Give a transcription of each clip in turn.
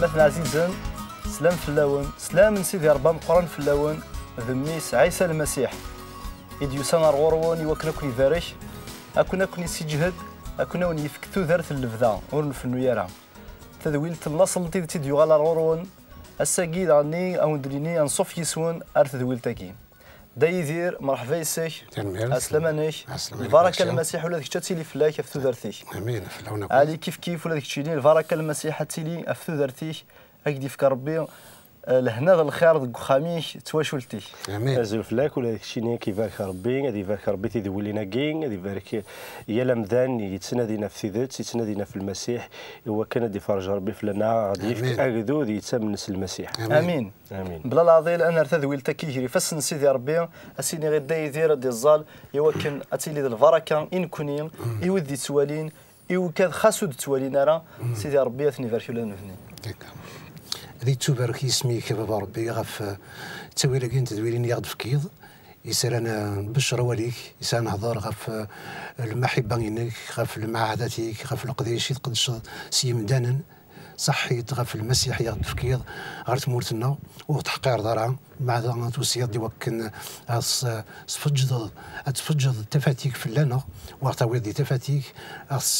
مثلا عزيزا سلام فلاون سلام من سيدي ربي مقرن فلاون ذميس عيسى المسيح إديوسان الغوروني وكنا كوني فارش أكنا كوني سيجهد أكنا وني يفكتو ذرت اللفذا ورنفنو يرى تذويل تلاصل تيديو غالا الغورون الساقيد عني أو ندريني أنصف يسون أرث ذويل تاكي دايذير مرحبا يسك أسلمانيش البركة المسيح ولا ذيك تاتيلي فلاك أفتو ذرتيك امين فلاونا علي كيف ولا ذيك تشيلين البركة المسيح تيلي أفتو ذرتيك أكدي في ربي لهنا الخير ذك خاميش تواشلتي امين ازول فلاك ولا داكشي كيفاك ربي غادي يبارك ربي تيدوي لينا كين غادي يبارك يا لمدان يتسنادينا في ذات يتسنادينا في المسيح هو كان غادي يفرج ربي فلنا غادي يفك اكدو يتسمن المسيح امين امين بلا العظيم انا ارتذويل تكيجري فسن سيدي ربي اسيني غير داير دي الزال يوكن اتيلي البركه ان كونين يودي توالين يوكاد خاسود توالين راه سيدي ربي اثني فارشولا نفني ذي تبارك اسميك بابا ربي غف تسويلك انت تدويلين يغد في كيض يسال انا بشر وليك يسال نهضر غف المحبه انك غف المعاداتك غف القديش تقدش سيم دانن صحيت غف المسيح يغد في كيض غير تمورتنا وتحقير دارها مع ذا توصيات دي وكن تفجض تفاتيك في اللنا وغتاوي دي تفاتيك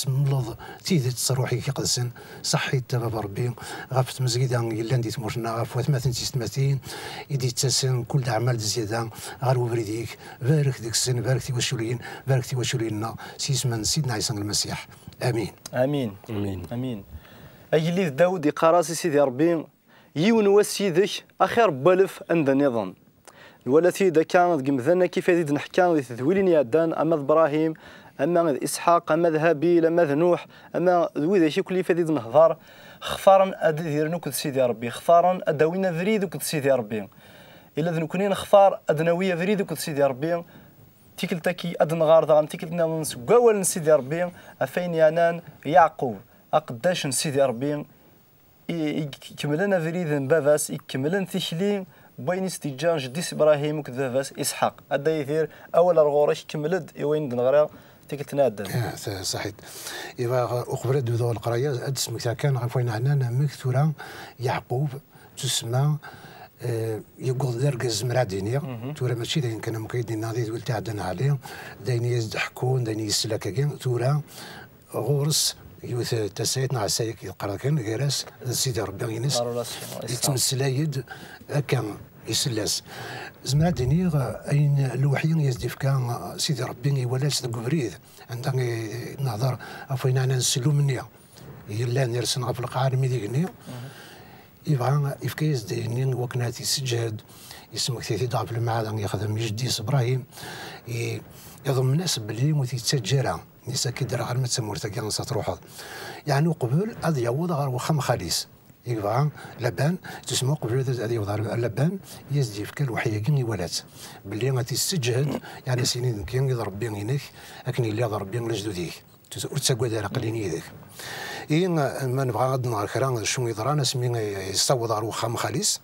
ملض تيدي تصروحي كيقدسن صحيت بابا ربي غف مزيدا يلا ندي تمورتنا غف وثماثن تيستماتين يدي تساسن كل اعمال زياده غير وبريديك بارك ديك السن بارك تيواشولين بارك تيواشولينا سيسمن سيدنا عيسى المسيح امين امين امين امين اجلي داود قراسي سيدي ربي يون وسيدك اخر بالف عند النظام الولاتي اذا كان قمذنا كيف يزيد نحكي تذويلين يدان اما ابراهيم اما اسحاق اما هابيل اما نوح اما ذوي شي كل يفيد نهضر خفارا ادير نوك سيدي ربي خفارا اداوينا ذريدك سيدي ربي الا ذنكونين خفار ادنويه ذريدك سيدي ربي تيكل تاكي ادن غارضان تيكل نانس قوال سيدي ربي افين يانان يعقوب اقداش سيدي ربي يكملنا ذريد بافاس يكملن تيشلي بين استجان جديس ابراهيم وكذافاس اسحاق هذا يثير اول الغورش كملد وين نغرا تيكل نادم صحيح اذا اخبرت بذو القرايه اسمك كان عفوا عندنا مكتوره يعقوب تسمى يقول درجز مرادينيا تورا ماشي داين كان مكيدين نادي ولت عندنا عليه داين يزحكون داين يسلكين تورا غورس يوث تسعيتنا على السايك يقرا كان غيراس سيدي ربي ينس يتمسلايد كان يسلاس زمان دينيغ اين الوحيين يزدف كان سيدي ربي يولاش تقبريد عندنا نهضر افين انا نسلو مني يلا نرسن في القعر ميديكني يبغى يفكيز دينين وكناتي سجاد يسمك ثيثي ضعف المعادن يخدم جديس ابراهيم يضم الناس بلي وتيتسجرها نسا كيدير غير ما تسمورتا كان تروح يعني قبل هذا يعوض غير وخم خالص يبغى لبان تسمو قبل هذا يعوض لبان يزدي في الوحيين ولات باللي ما تستجهد يعني سنين كان يضرب بين هناك لكن اللي يضرب بين جدوديك وتسقوا دار قليني ذاك ما نبغى غد نهار كرا شنو يضرا ناس مين يصوض غير وخم خالص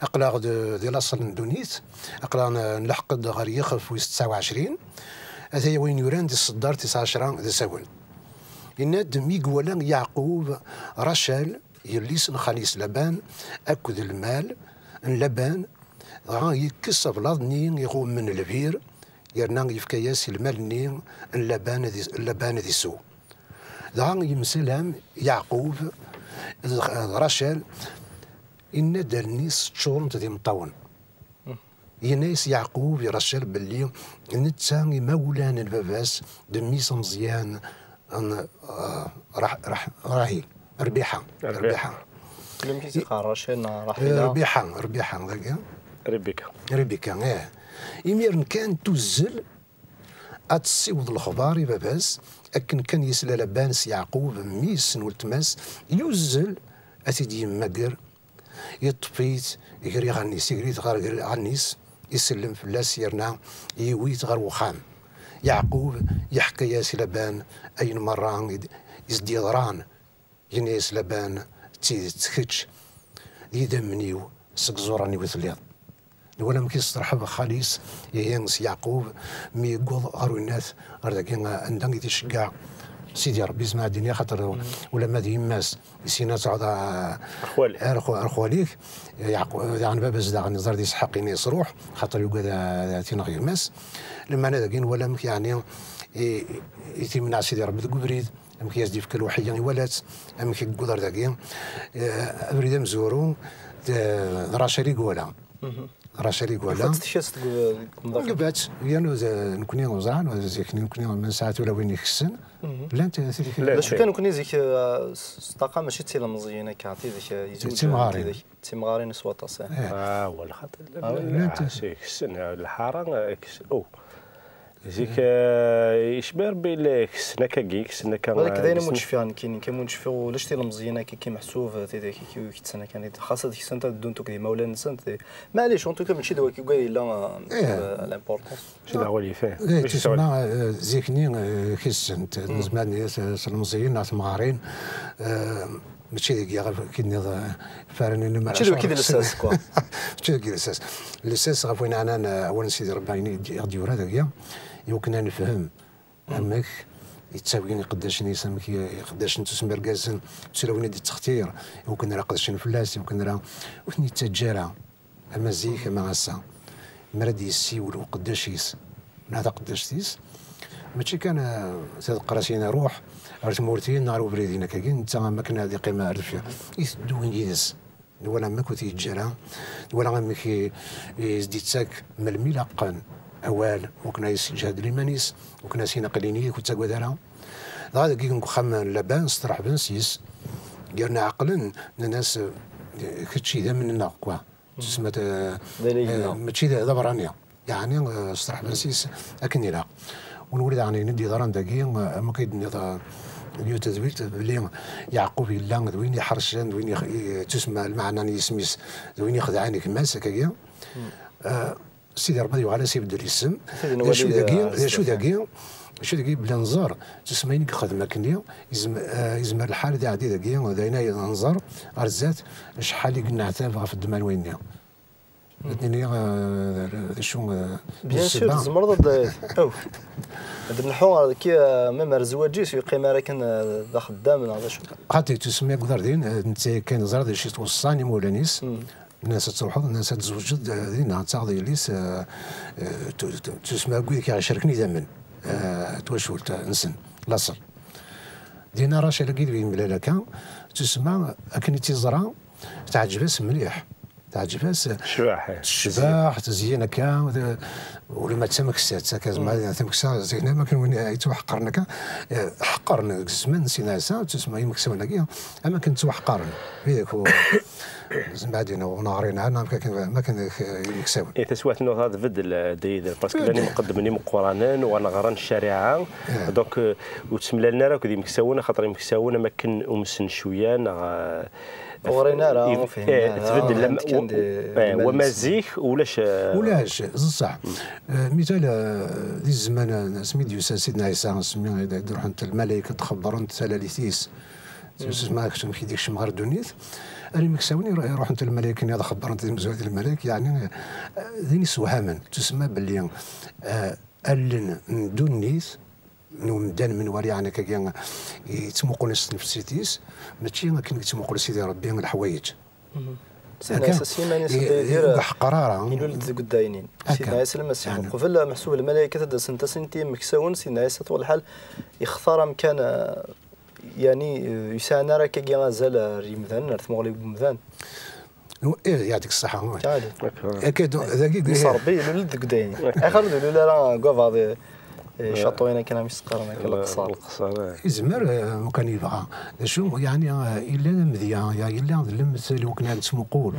اقلا ديال الاصل ندونيت اقلا نلحق غير يخف ويس 29 هذا وين يوران دي الصدار 19 ذا ساول يناد ميقولا يعقوب رشال يليس خاليس لبان اكد المال لبان غا يكس بلاضني يغوم من البير يرنا يفكياس المال نين اللبان ذي سو ذا يمسلام يعقوب رشال إن دالنيس تشورن تدي مطون يناس يعقوب يرشل باللي نتا مولانا الباباس دميس مزيان راهي ربيحه لم يتقارش ربيحه ذاك ربيكا يمير كان تزل اتسيوض الخبار باباس اكن كان يسلا لبانس يعقوب ميس والتماس يزل اتيدي مقر يطفيت يقري غنيس يقري غير غنيس يسلم فلاس يرنا يويت غير وخام يعقوب يحكي يا سلبان اين مرة يزدي ضران ينيس لبان تخدش يدمنيو سكزوراني وثليض ولا ما كيسترحب خالص ينس يعقوب مي يقول غير الناس غير داك عندهم يتشجع سيدي ربي يسمع الدنيا خاطر ولا ما يماس سينا تعود أرخواليك يعني باب زداغ نظر دي سحقيني يصروح خاطر يقعد تينغ يماس لما أنا ذاكين ولا مك يعني يتمنع سيدي ربي ذو بريد أمك يزدي في كل واحد يعني ولات أمك يقدر ذاكين بريد مزورو راشري قولا راشري قولا قبات يانو نكوني وزعان وزيكني نكوني من ساعات ولا وين يخسن لا انت باش كان نكوني زيك استقام ماشي تيلا مزيانه كعطي ذيك تيمغارين تيمغارين سواطا صح ولا خاطر لا يخسن الحاره او زيك يشبر بالكسنا كيكسنا كان ولكن دايما منشفيان كاين كمنشفي ولاش تيلا مزيانه كي محسوب تي كيتسنى كان خاصه ديك السنه دون توك دي مولانا سنت معليش اون توكا ماشي دوا كي لا لامبورطونس شي هو اللي فيه تسمع زيكني كيسنت زمان المزيين ناس مغارين ماشي ديك كي فارنين ماشي ديك الاساس كوا ماشي ديك الاساس الاساس غفوين انا اولا سيدي ربي غادي ورا داكيا يمكن نفهم امك يتساويني قداش نيسامك قداش تسمى ركازن تسراوني دي التختير يمكن راه قداش نفلاس يمكن راه وثني تجاره اما زيك اما غاسا مرادي يسيولو قداش يس هذا قداش تيس ماشي كان تقراسينا روح عرفت مورتين نهار وبريدينا كاين انت ما كان هذه قيمه عرفت يدوين يدس ولا ما كنت يتجرى ولا غامك يزدي تاك من الملاقن اوال وكنا يسجد ليمانيس وكنا سينا قلينيه كنت قدرها هذا كي نخم لابان استراح بنسيس قالنا عقلا الناس كتشي ذا مننا كوا تسمى ماشي ذا برانيا يعني استراح بنسيس اكني لا ونولد يعني ندي ضران داكي ما كيدني اليوم تزويت بلي يعقوب يلا دوين يحرشان دوين تسمى المعنى يسميس دوين يخدعني كماس هكايا سيدي ربي وعلى سيب الاسم شو داكي بلا نزار تسمى ينك خدمه كنيا يزمر الحال دي عادي داكي وداينا نزار رزات شحال قلنا عتاب في الدمان وينيا شو بيان سور تزمر ضد او هاد النحو كي ميم زواجيس يقيم راكن ذا خدام هذا شو قاتي تسمى قدر دين انت كاين زرد شي توصاني مولانيس الناس تروحوا الناس تزوجت دينا تاخذي ليس تسمى قول كي شاركني زمن توشول نسن لاصل دينا راه لقيت بين ملالكا تسمى اكني تزرع تعجبس مليح تعجبس الشباح تزيين هكا ولا ما تسمك السات هكا ما تسمك السات زين ما كان وين يتوحقرنا حقرنا الزمان نسينا سا تسمى يمكسونا كيا اما كنت توحقرنا هذاك هو بعدين ونهارين ما كان يمكسون تسوات نو هذا بدل داير باسكو راني مقدمني من قرانان وانا غران الشريعه دونك وتسمى لنا راه كدي مكسونا خاطر يمكسونا ما كان امسن شويه ورينا راه تبدل ومازيخ ولاش صح مثال ذي الزمان سميت سيدنا عيسى سمي يروح انت الملائكه تخبروا انت ثلاثيس تسمع كي ديك الشمغار دونيت راني مكساوني يروح انت الملائكه هذا خبر انت مزوج الملائكه يعني ذيني سوهاما تسمى باللي الن دونيت من من وري يعني كي يتموقون نفسيتيس ماشي ما كاين يتموقون سيدي ربي الحوايج سيدنا سيماني دير قراره يولد قداينين سيدنا عيسى المسيح قبل محسوب الملائكه تدا سنتي مكسون سيدنا عيسى طول الحال يختار مكان يعني يسانا راه كي غازال ريمذان رث مغلي بمذان يعطيك الصحه اكيد ذاك صربي يولد قداينين اخر لا راه كوفا شاطوينا كان مسقرنا القصار يزمر وكان يبغى شو يعني الا مذيا يا الا المثل وكنا نسمقول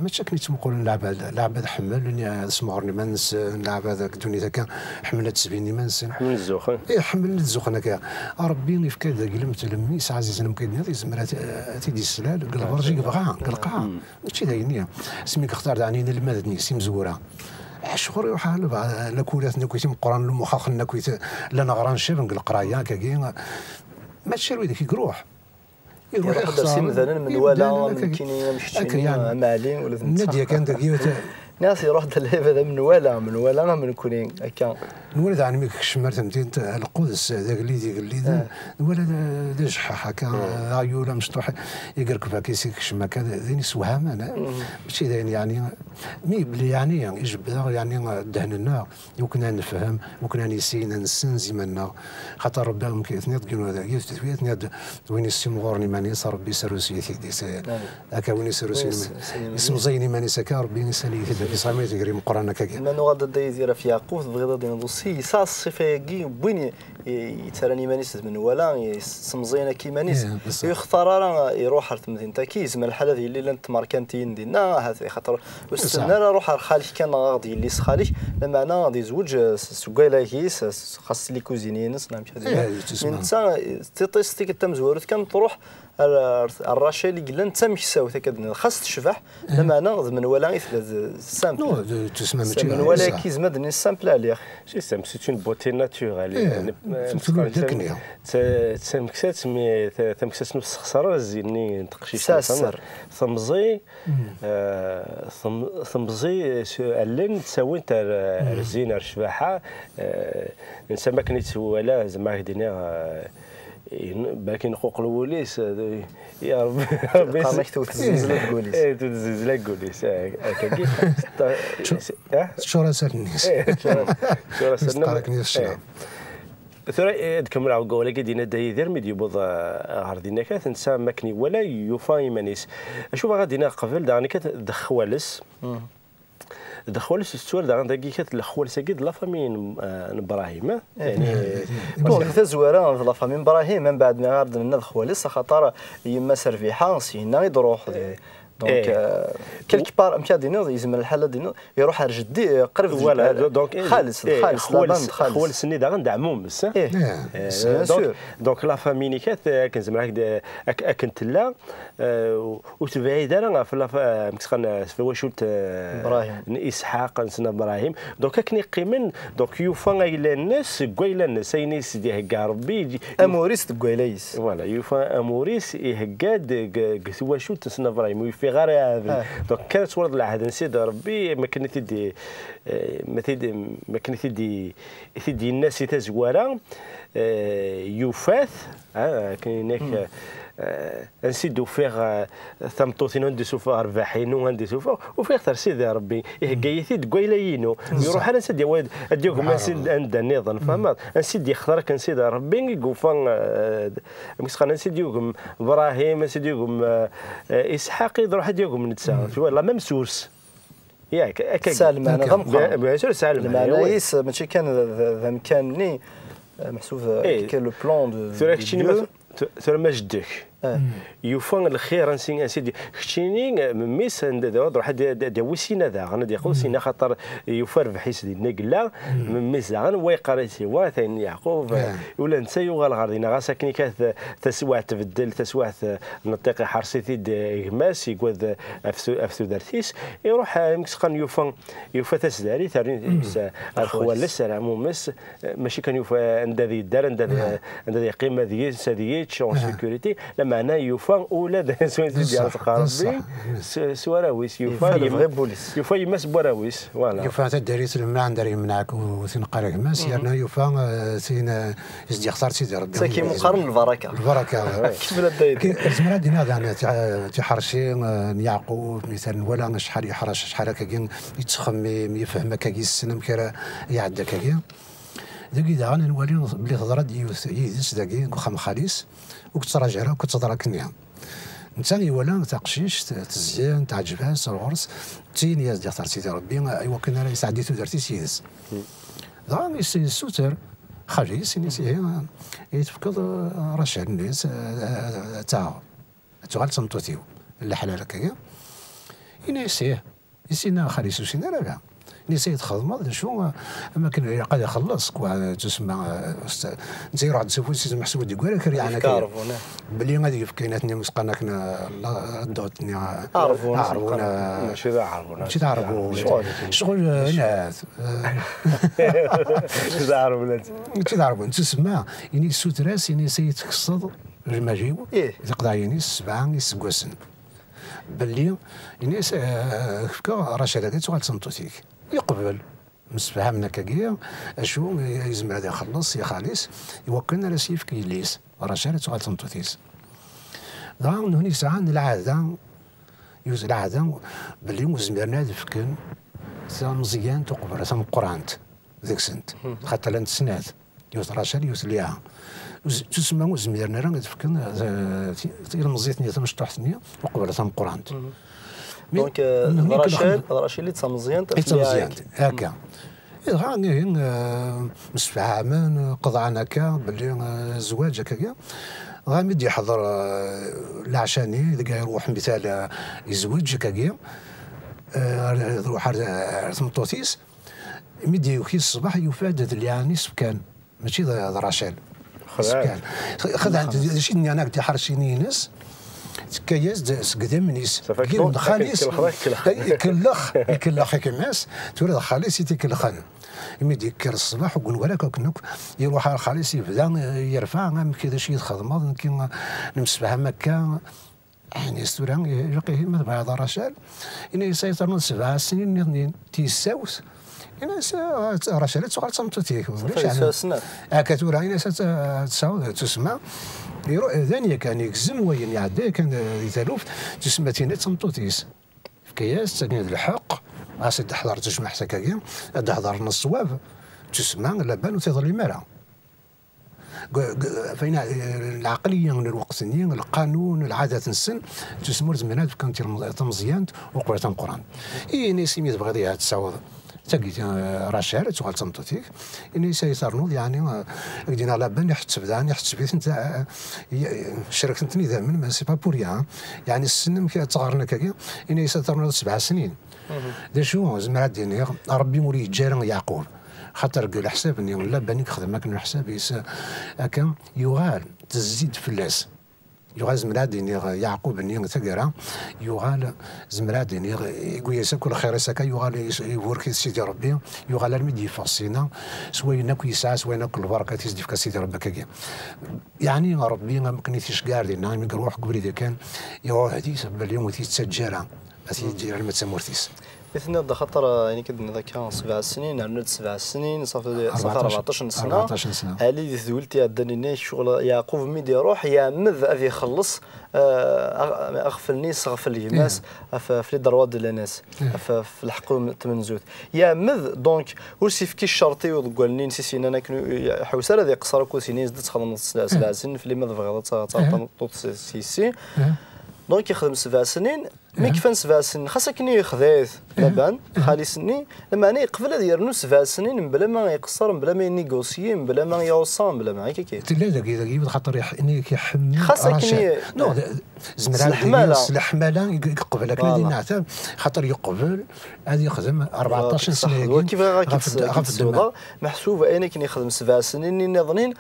ماشي كنت نسمقول لعبه حمل اسمعوني ما نس نلعب هذاك الدنيا ذاك حملت سبيني ما نس حمل الزوخ حمل الزوخ هكا ربي يفكر ذاك المثل ميس عزيز المكيد يزمر تيدي السلال قال برجي بغا قلقها ماشي داينيا سميك اختار يعني المدني سي مزوره شغل يروح لا كولات نكويتي من القران المخاخ نكويت لا نغران شيف نقول القرايه كاين ماشي ويدك يروح يخسر مثلا من ولا كاين مشتي مالين ولا الناديه كان داك ناس يروح هذا من ولا من كولين هكا نولد عن ميك شمرت مدينة القدس ذاك اللي ديك اللي نولد ذا شحاح هكا عيوله مشطوح يقرك فاكيسيك شماكا ذيني سوهام انا ماشي ذين يعني مي بلي يعني يجب يعني دهننا وكنا نفهم وكنا نسينا نسنزي منا خاطر ربي ممكن تنيض هذا يثنيد وين يسم غورني ماني صار ربي سروسي ديس هكا وين سروسي اسم زيني ماني سكا ربي نسالي في صامي تقري مقرانا كاكا ما نغاد دايزيرا في يعقوب بغيض دين دوسي ساس صفاكي بوين يتراني مانيس من ولا سمزينا كي مانيس يختار راه يروح لتمدين تاكيز من الحاله اللي لانت ماركانتين دينا هذا خاطر واستنى روح خالك كان غادي اللي سخالك لما انا غادي يزوج سكايلا كيس خاص لي كوزينينس نعم كذا من تيطيستي كتمزورت كان تروح الراشا اللي قلنا انت مكساو تكدنا خاص تشبح لما انا من ولا غير سامبل تسمى من ولا كيز مدني سامبل عليه سي سام سي اون بوتي ناتورال تمكسات مي تمكسات نفس خساره زيني نتقشي ساسر ثمزي ثمزي علن تساوي انت رزينه الشباحه نسمى كنيت ولا زعما هدينا باكي نقوق الوليس يا ربي قامك توتزلزل الكوليس توتزلزل الكوليس هكاكي شورا سالنيس شورا سالنيس ثرى كمل عاود قولك دينا دايدير ميديو بوض غاردينا كات نسا ماكني ولا يوفاي مانيس اشوف غادينا قبل داني كات دخوالس دخوالس السؤال دا عندك كات الاخوال ساكيد لا فامين ابراهيم يعني بون حتى زواره لا فامين ابراهيم من بعد ما غارد لنا دخوالس خاطر يما سرفيحه سينا يروح دونك كيلك بار مكادينو يزمن الحاله دينو يروح على جدي قرب فوالا دونك خالص خوال السني دا غندعموهم بس دونك لا فاميني كات كنزعما كنت لا وتبعيد انا في مسخن في وشوت ابراهيم اسحاق نسنا ابراهيم دونك كني قيمن دونك يوفا الى الناس كويلا الناس ينيس دي هكا ربي اموريس كويلايس فوالا يوفا اموريس يهكاد وشوت نسنا ابراهيم في غير هذا دونك كانت ورد العهد نسيد ربي ما كانت تدي ما كانت تدي الناس تزوارا يوفاث كاين هناك نسيدو فيغ ثمطوثين عندي سوفا رباحين وعندي سوفا وفيغ ترسيد يا ربي يهكايثي دقويلاينو يروح انا نسيد يواد اديوكم نسيد عند النظام فهمت نسيد يختارك نسيد ربي يقوفان مسخنا نسيد يوكم ابراهيم نسيد يوكم اسحاق يروح اديوكم نتسا والله ميم سورس ياك سالم انا ضمقه بيان سور سالم انا ماشي كان ذا مكانني محسوب كان لو بلان دو ثم جدك يوفان الخير سيدي خشيني ميس روح دي وسينا ذا غنا دي قوسينا خاطر يوفر بحيس دي نقلا ميس غن ويقريتي واثين يعقوب ولا نسى يوغال غاردينا غا ساكني كاث تسوع تبدل تسوع نطيق حرسيتي دي غماس يقود افسو درتيس يروح مسقن يوفا تسداري ثاني الخوال السلام مس ماشي كان يوفا عند ذي الدار عند ذي قيمه ذي سديت شون سيكوريتي معناه يوفا اولاد سوين ديال القربي سواراويس يوفا يمس بوراويس فوالا يوفا تدريس لما عندري منعك وسين قريك ما سيرنا يوفا سين يزدي اختار سيدي ربي ساكي مقارن البركه كيف بلا داير زعما دينا يعني تحرشي يعقوب مثلا ولا شحال يحرش شحال هكا يتخمم يفهم هكا السنم كرا يعدى هكا داكي دا انا نولي بلي تهضر يدس داكي خم خالص وكتراجعها وكتدركنيها نتا ولا تقشيش تزيان تعجبها الغرس تين يا ديال سيدي ربي ايوا كنا سعديتو درتي سيدس دا السوتر خرجي سيني يتفكر رشع الناس تاعو تغال صمتوتيو الحلال هكايا ينسيه يسينا خالص وسينا لا نسيت تخدم شو ما كان قاعد يخلص تسمى انت يروح تسوي سي محسوب ديك ولا كري انا بلي غادي كايناتني مسقنا كنا دوتني عرفونا ماشي عرفونا ماشي عرفونا شغل ناس ماشي عرفونا ماشي عرفونا تسمى يعني سوتراس يعني سيت تقصد الماجيو تقضى يعني 7 يسقسن بلي يعني فكا راه شهادات تغال صنتوتيك يقبل مسفهمنا كاكيا اشو يزم هذا يخلص يا خالص يوكلنا راسيف كيليس رشالة تغال تنطوتيس دان هوني ساعة العادة يوز العادة باللي مزمرنا دفكن مزيان تقبر ثم قرانت ذيك سنت خاطر لانت سنات يوز رشال يوز ليها تسمى مزمرنا راه دفكن المزيتني ثم شطحتني وقبر ثم قرانت دونك رشال اللي تمزيان تمزيان هكا غا مسفهمين قضعنا كا باللي زواج هكايا غامد يحضر العشاني اذا يروح مثال يزوج هكايا يروح ثمطوطيس مدي يوكي الصباح يفاد يعني سكان ماشي رشال سكان خذ عند شي انا كنت حرشيني ناس كياز قدام نيس كيل خالص يكلخ كماس تولد خالص يتكلخن يمدي كر الصباح وقول وراك كنوك يروح خالص يبدا يرفع كذا شي الخدمه يمكن نمسفها مكه يعني استوران يلقيه ما بعد رشال ان يسيطر 7 سنين تيساوس انا رشال تقال صمتتيك كتورا انا تساوي تسمع يروح ثانيه كان يكزم وين يعدي كان يتلوف تسمى تيني تمطوطيس في كياس تاني الحق غاسي حضر تجمع حتى هذا حضر الصواب تسمى لابان وتظل مرا فين العقليه من الوقت القانون العاده السن تسمى زمانات كانت تمزيان وقرات القران اي ناس يبغى غادي تساوي تلقيت رشال تغال تمطوتيك اني سيصرنوض يعني قدينا على بان يحتسب داني يحتسب انت شاركتني دائما ما سي با بوريا يعني السن تغارنا كاكيا اني سيصرنوض 7 سنين دا شو زعما ديني ربي مولي جارا يعقوب خاطر قال حساب اني ولا باني خدم ما كان حساب هكا يغال تزيد فلاس يغال زمراديني يعقوب اني تقرا يغال زمراديني يقول يسكر خير سكا يغال يورك سيدي ربي يغال المدي فاصينا سوي ناكل يسعى سوي ناكل البركه تزدي في سيدي ربك يعني ربي ما كنيتيش قاردين نعم نروح قبل اذا كان يروح هذه سبب اليوم تيتسجل اسيدي على متسمورتيس مثل هذا خطر يعني كدنا ذاك 7 سنين عندنا 7 سنين صافي 14 سنه 14 سنه علي ذولتي عدني شغل يعقوب ميدي يروح يامذ ابي يخلص اغفل نيس غفل اليماس في لي دروات ديال الناس في الحقوم تمنزوت يامذ دونك ورسي في كي الشرطي وقال لي نسينا انا كنو حوسه هذه قصر كوسيني زدت تخدم 7 سنين في لي مذ غلط سي دونك يخدم 7 سنين مي كيفاش 7 سنين خاصك ني خذيت لابان خالي سني لما انا يقبل هذا يرنو 7 سنين بلا ما يقصر بلا ما ينيغوسيي بلا ما يوصام بلا ما هكاك لا داك خاطر اني كيحمل خاصك ني نو زمران الحماله يقبل لك الذي نعتم خاطر يقبل هذه يخدم 14 سنه كيف غاكي السوضه محسوبه انا كي يخدم 7 سنين نظنين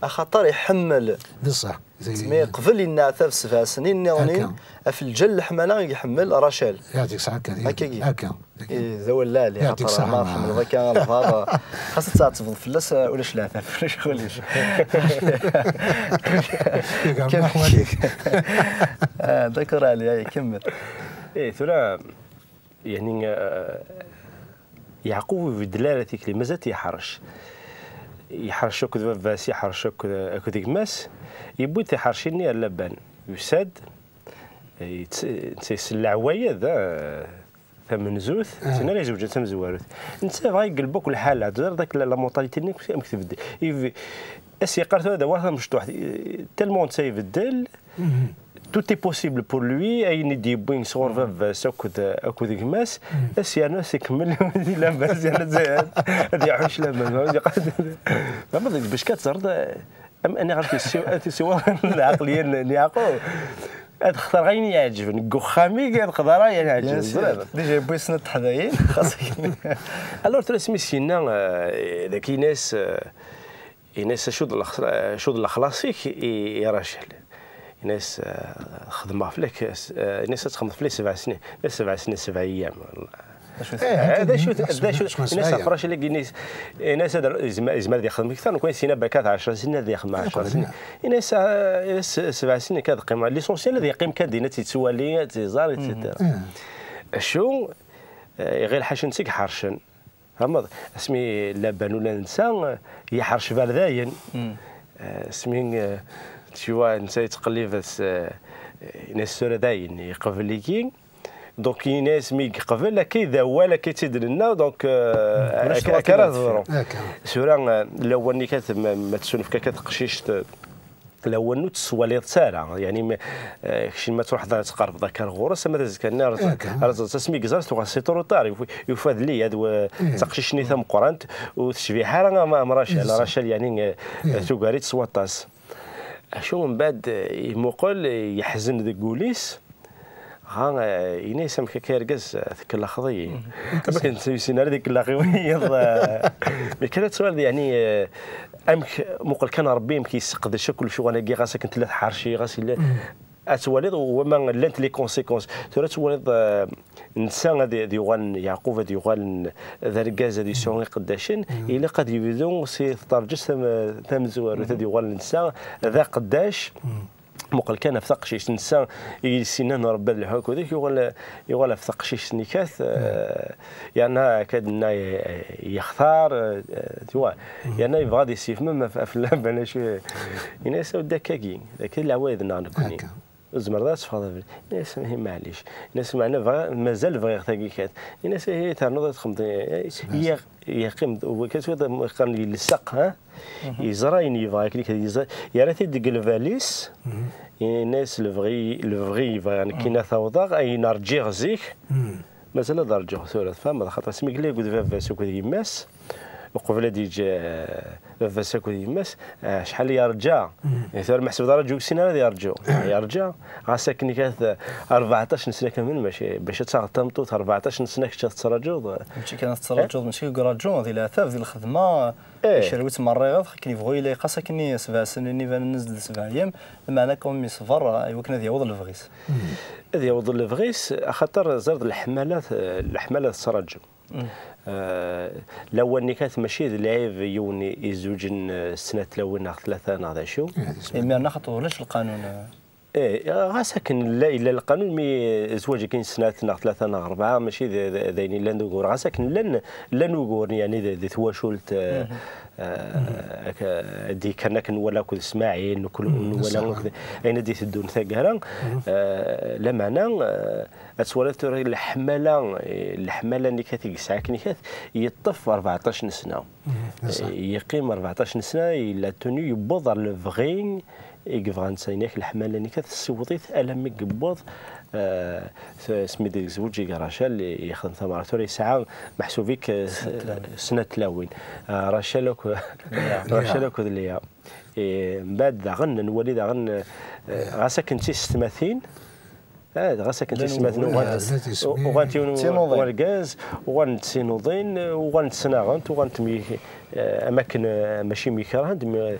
خاطر يحمل بصح مي قبل النعثه في 7 سنين نظنين في الجل الحماله يحمل رشال يعطيك صحه هكا ذو اللالي يعطيك صحه الله يرحم ذاك هذا خاصك تعتبر فلاس ولا شلاثه ولا كيف احوالك ذكر علي كمل ايه ثرى يعني يعقوب في دلالتك اللي مازال يحرش كذا فاس يحرش كذا ماس يبغي تحرشني اللبان يساد يتسلع ويا ذا ثمن زوث سنة لا زوجة ثم زوارث انت غاي قلبك الحال عاد ذاك لا مونطاليتي نيك مكتب اسي قرت هذا واحد مشطوح تالمون تيبدل tout est possible pour lui اي ندي بوين صور فاس اكو كماس اسي انا سيكمل لا باس انا زين هذه عوش لا ما باش كتزرد انا عرفت سوا العقليه نياقو تختار غير يعجبني كوخامي نقدر يعني يعجبني ديجا بويس نتحداين خاصك الور ترسمي سينا ذاك ناس شو الاخلاصيك يا راجل ناس خدمه فيك ناس تخدم في 7 سنين 7 سنين 7 ايام هذا شو الناس فراش اللي ناس زمان يخدم اكثر نكون سينا بكات 10 سنين هذا يخدم 10 سنين ناس 7 سنين كذا قيمه ليسونسيال هذا يقيم كدينا تيتسوالي تيزار شو غير حاشنتك حرشن فهمت اسمي لابان ولا نسى يحرش بالذاين اسمي تشوا نسى تقلي بس ناس سورة داين يقبل ليكين دونك ناس مي قبل كي ولا كي تدلنا دونك كرا ضرو سورة لو اني كانت ما تسولف كتقشيش لو انه تسوالي تسارع يعني شي ما تروح تقرب ذاك الغرس ما تزك النار تسمي كزار تغسي طروطار يفاد لي هذا تقشيشني ثم قرانت وتشبي حاره ما راشل يعني توغاري تسواطاس شو من بعد يمقل يحزن ذي كوليس ها ينسم كيرقز ذيك اللحظه ما كنت سيناريو ذيك اللحظه مي كانت سؤال يعني امك مقل كان ربي يمكن يسقد كل شو انا غاسك كنت لا حارشي غاسي اتولد وما لانت لي كونسيكونس ترى تولد انسان دي غان يعقوب دي غان ذركاز دي سون قداشن الى قد يبدون سي ترجس ثم زوار دي غان الانسان ذا قداش مقل كان في ثقشيش نسان يسنان ربي الحوك وذيك يغول في ثقشيش نكاث يعني كادنا يختار توا يعني يبغى يسيف ما في افلام انا شو الناس دكاكين ذاك العوايد نكوني زمر ذات فاضل الناس معليش الناس معنا مازال بغي ثقيكات الناس هي تنوض تخمط يقيم وكتوض كان يلصق ها يزرا ينيفا كليك يا راه تدق الفاليس الناس الفغي يعني كينا ثوضا اي نرجي غزيك مازال درجه ثلاث فما خاطر سميك لي قد فاسو كدي ماس وقبل ديجي فاسو كدي ماس شحال يرجع يعني محسوب درجه سنه يرجع غاسكني كانت 14 سنه كامل ماشي باش تغطمطو 14 سنه كتتراجو ماشي كانت تراجو ماشي كراجو ديال الاثاف ديال الخدمه شرويت مريغ كان يبغوا يلي خاصك 7 سنين نزل 7 ايام المعنى كون يصفر ايوا كان يعوض الفغيس هذا يعوض الفغيس خاطر زرد الحمالات تراجو لو اني كانت ماشي العيب يوني يزوجن سنه لو ثلاثه هذا شو ما ناخذوا لاش القانون غاسكن لا الا القانون مي زواج كاين سنه ثلاثه اربعه ماشي ذاين لا نقول غاسكن لا نقول يعني ذي تواشلت دي كانك ولا كل اسماعيل ولا اين دي تدون ثقهرا لا معنى اتولدت الحمله اللي كتيسع كنيكات يطف 14 سنه يقيم 14 سنه الا توني يبوض الفغين يقفغان سايناك الحمله اللي كتسوطيت الم يقبض سميت زوجي كراشا اللي يخدم ثمرته ساعه محسوبيك سنه تلاوين راشالك اللي من بعد غن نولي غن غاسا كنتي 36 غاسا كنتي 36 وغانتي ورغاز وغانتسينوضين وغانتسناغنت وغانتمي اماكن ماشي ميكرهند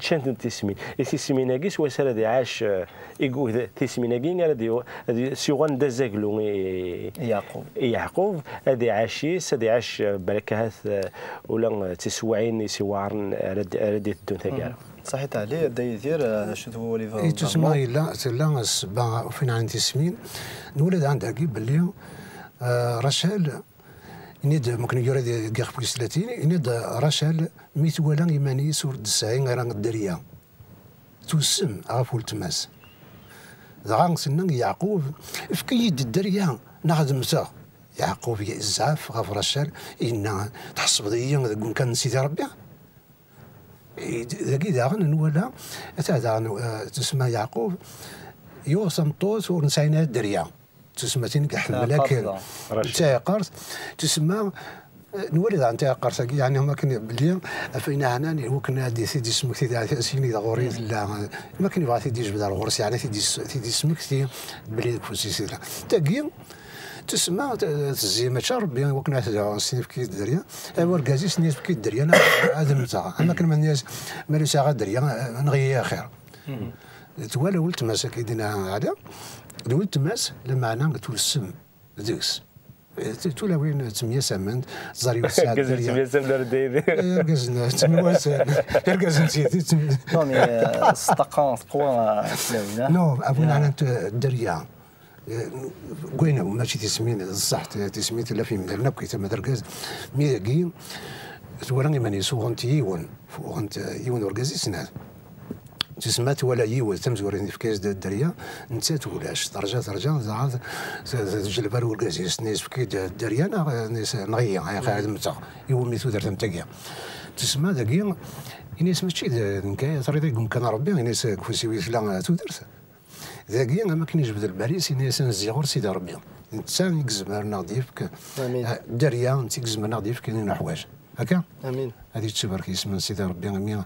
تشانت تسمين تسميناكيس وسال دي عاش يقول تسميناكين هذه سيغان دازاكلو يعقوب هذه عاشيس هذه عاش بركات ولا تسوعين سوارن رديت الدون ثقال صحيت عليه بدا يدير شنو هو ليفر تسمى لا السبعه فين عندي سمين نولد عندها كي باللي رشال نيد ممكن يريد كيخ بليس 30 نيد رشال ميت ولا يماني سور دساين غير الدريا تسم غافول تماس دغان سنن يعقوب في يد الدريا نخدم سا يعقوب يزعف غاف رشال ان تحسب ضيا كان سيدي ربي ذاكي داغن نولا تسمى يعقوب يوصم طوس ونسينا الدريا تسمى تنكح الملاك تاع قرص تسمى نولد عن تاع قرص يعني هما كان بلي فينا هنا هو كان هادي سيدي سمك سيدي سيني غوري لا ما كان يبغى سيدي جبد الغرس يعني سيدي سمك سيدي بلي فوسي تاكي تسمى تزيمة ربي وكنا سنين في الدريا ورقازي سنين في الدريا انا هذا المتاع اما كان الناس مالو ساعه دريا نغيا خير توالا ولت ماس كيدنا هذا ولت ماس لما انا تولسم ديكس تولا وين تسميه سمند زاريو ساعه دريا تسميه سمند ديدي رقزنا تمواس رقز نسيت نو مي استقان قوه تلاوينا نو ابونا انا الدريا قوينا ماشي تسمين الصح تسمين لا في مدرنا كي تما دركاز ميكي توراني ماني سوغنت يون فوغنت يون وركازي سنات تسمات ولا يو تمزورين في كاس الدريا نسات ولاش ترجع زعاد تجلب وركازي سنيس في الدريا ناس نغيا قاعد متاع يو ميثو درت متاكيا تسمى داكيا إنيس ماشي نكاية طريقة يقوم كان ربي إنيس كفوسي لا تودرت ذاكيا ما كاينش بدل باريس إنيس نزيغور سيدي ربي إنسان يكزم ناضيفك دريا أنت يكزم ناضيفك كاينين حوايج هكا امين هذه تبارك اسم سيدي ربي امين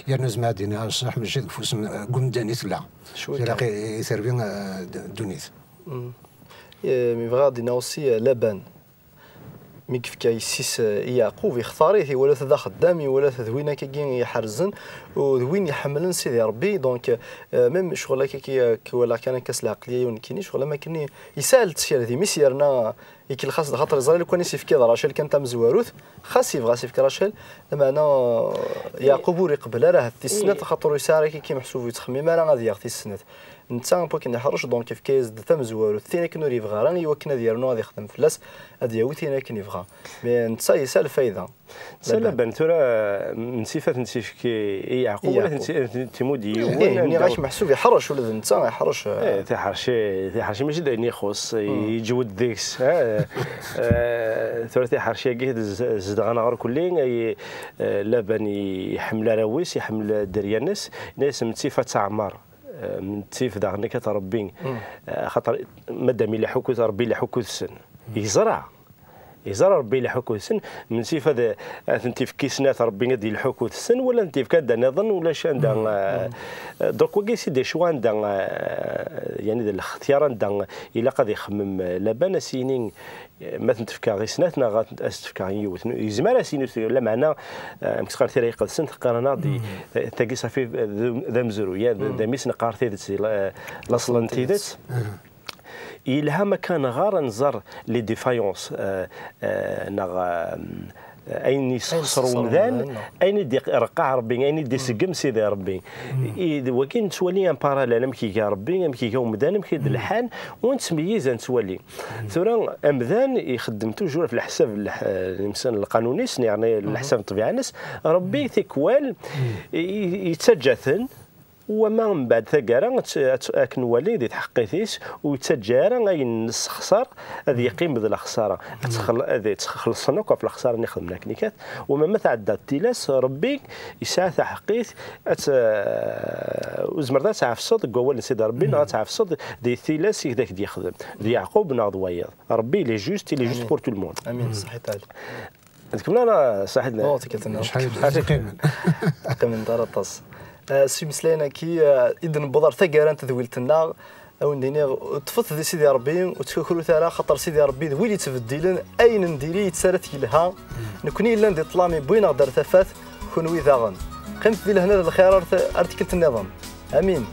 يا ناس معدينا صح ماشي كفوس قوم دانيت لا لاقي يسربين دونيت مي فغادينا اوسي لبان مي كيف كيسيس يعقوب يختاريه ولا تدا خدامي ولا تذوينا كي يحرزن وذوين يحملن سيدي ربي دونك ميم شغل كي ولا كان كاس العقليه ونكيني شغل ما كني يسال تشير ذي ميسيرنا يكي الخاص خاطر زرا كون يسيف كي راشل كان تام زواروث خاص يبغى سيف راشل معنا يعقوب يقبل راه السنه خاطر يساري كي محسوب يتخمم راه غادي ياخذ السنه نتا بو كنحرش دونك كيف كايز تام زواروث ثاني كنو يبغى راه يوكنا ديالنا غادي يخدم فلاس هادي هو ثاني كن يبغى مي نتا يسال الفايده سلا بنتورا من صفات نسيف كي يعقوب ولا تيمودي يعني غاش محسوب يحرش ولا نتا يحرش تيحرش ماشي دايرني يخص يجود ديكس ثلاثي حرشيه كي زد غنغر كلين لبن يحمل راويس يحمل دريانس ناس من صفات تعمر من صفه داغني كتربين خاطر مادام الا حكوت ربي الا حكوت السن يزرع ربي اللي حكوت السن من صفه انت في كيسنات ربي غادي يلحكوت السن ولا انت في كذا نظن ولا عندها دوك وكي سيدي شو عندها يعني الاختيار عندها الا قد يخمم لبان سينين ما تنتفكا غير سناتنا غاتنتفكا يوت يزمر سينو لا معنا مكتقار تيرا يقد سنت قرانا دي تاكي صافي ذا مزرويه ذا ميس نقار تيدت لاصلا تيدت إلها ما كان غار نزر لي ديفايونس أين يسخسروا مذان أين يدي رقع ربي أين يدي سقم سيدي ربي وكين تولي ان باراليل مكي ربي مكي مذان مكي الحان ونتميز نتولي ثورا مذان يخدم توجور في الحساب الانسان القانوني يعني الحساب الطبيعي الناس ربي تيكوال يتسجثن وما من بعد ثقارا اكن وليد يتحققيتيس ويتجارا غاي نسخسر هذه يقيم بذل الخساره هذه تخلصنا في الخساره اللي خدمنا كنيكات وما تعدى التلاس ربي يساعد تحقيق وزمرات تعفصد قوال سيدي ربي نغا تعفصد دي التلاس هذاك دي يخدم دي يعقوب ناض وياض ربي لي جوست بور تو الموند امين صحيت عليك كنا انا صحيت شحال من دار الطاس سي مسلينا كي اذن بضر ثقاران تذويلتنا او نديني طفت دي سيدي ربي وتكلوا ثرا خاطر سيدي ربي ذويلي تبديلن اين نديري يتسارت لها نكوني الا ندي طلامي بوين غدر ثفات كونوي ذاغن قمت لهنا الخيار ارتكلت النظام امين